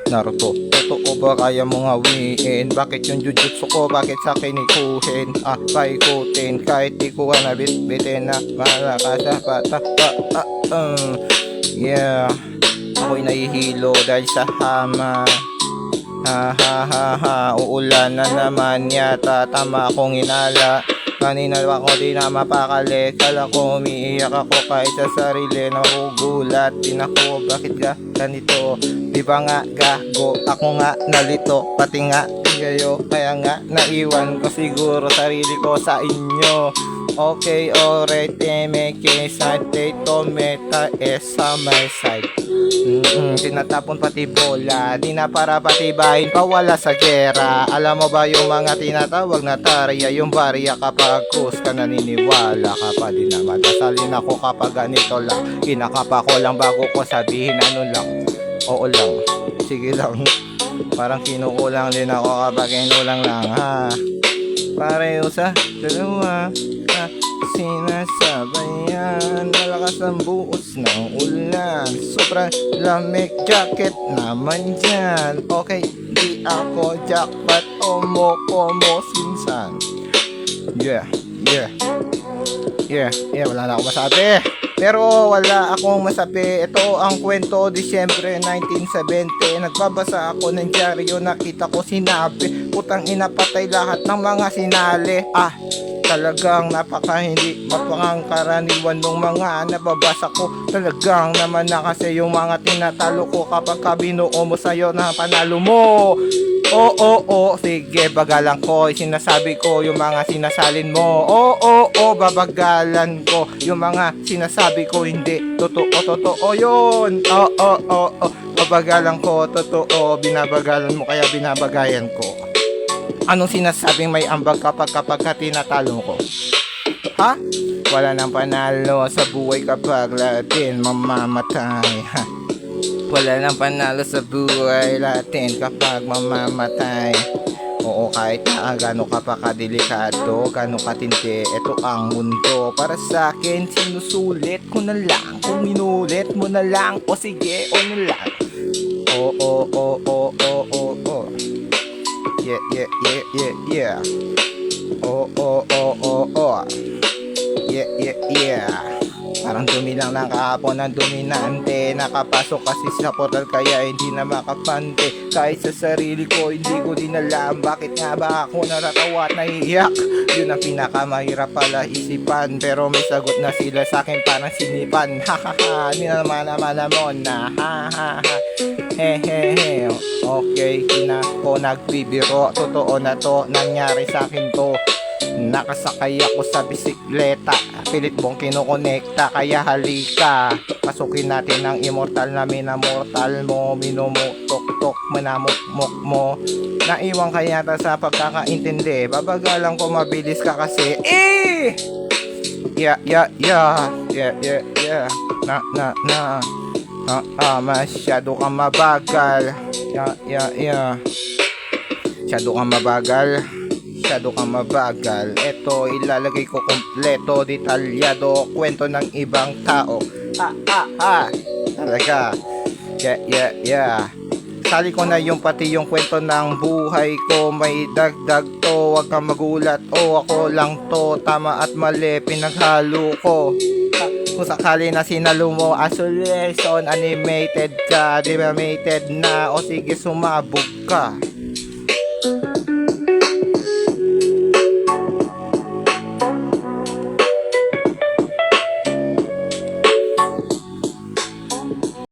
Naruto, totoo ba kaya mong hawiin? Bakit yung jujutsu ko, bakit sa akin ikuhin? Paikutin, kahit di ko na bitbitin na malakas sa bata. Yeah, ako'y nahihilo dahil sa hama. Uulan na naman yata, tama akong inala. Kanina ako di na mapakali, kala ko umiiyak ako kahit sa sarili. Nagugulat din ako, bakit ganito? Di ba nga gago, ako nga nalito, pati nga kayo. Kaya nga naiwan ko siguro sarili ko sa inyo. Okay, alright, make side, meta sa my side. Tinatapon pati bola, di na para patibahin, pawala sa gera. Alam mo ba yung mga tinatawag na tarya, yung barya kapag kus ka naniniwala ka pa. Di na madasalin ako kapag ganito lang, kinakapa ko lang bago ko sabihin ano lang. Oo lang, sige lang. Parang kinukulang din ako kapag kinulang lang ha. Pareho sa dalawa sinasabayan, malakas ang buhos ng ulan, sobrang lamig, jacket naman dyan. Okay, di ako jackpot, omo sinsan. Wala na akong masabi. Pero wala akong masabi. Ito ang kwento, Disyembre 1970. Nagbabasa ako ng dyaryo, nakita ko sinabi, putang ina, patay lahat ng mga sinali. Talagang hindi mapangkaraniwan nung mga nababasa ko. Talagang naman na kasi yung mga tinatalo ko kapag binuo mo sa'yo na panalo mo. Oo, sige, bagalan ko. Sinasabi ko yung mga sinasalin mo. Oo, babagalan ko yung mga sinasabi ko. Hindi, totoo yun. Oo, babagalan ko, totoo. Binabagalan mo kaya binabagayan ko. Anong sinasabing may ambag kapag tinatalo ko? Ha? Wala nang panalo sa buhay kapag latin mamamatay. Wala nang panalo sa buhay latin kapag mamamatay. Oo, kahit na gano'n ka pa kadelikado, gano'n katindi, ito ang mundo. Para sa akin, sinusulit ko na lang. Kung minulit mo na lang, o sige, o na lang. Oo. Yeah. Yeah. Parang dumi lang ng kahapon ng dominante. Nakapasok kasi sa portal kaya hindi na makapante. Kahit sa sarili ko hindi ko din alam bakit nga ba ako natatawa at naiiyak. Yun ang pinakamahirap pala isipan, pero may sagot na sila sa akin parang sinipan. Hindi na naman mo na Hehehe. Okay, ko nagbibiro, totoo na to, nangyari sa akin to. Nakasakay ako sa bisikleta, pilit mong kinukonekta, kaya halika, pasukin natin ang immortal na minamortal mo. Minumutok-tok, manamukmok mo. Naiwan ka yata sa pagkakaintindi, babagalan ko, mabilis ka kasi. Yeah. Masyado kang mabagal. Masyado kang mabagal. Ito ilalagay ko kompleto, detalyado, kwento ng ibang tao. Talaga. Yeah. Sali ko na yung pati yung kwento ng buhay ko. May dagdag to, wag kang magulat. Ako lang to, tama at mali pinaghalo ko. Kung sakali na sinalo mo, isolation, animated ka, animated na, o sige sumabog ka.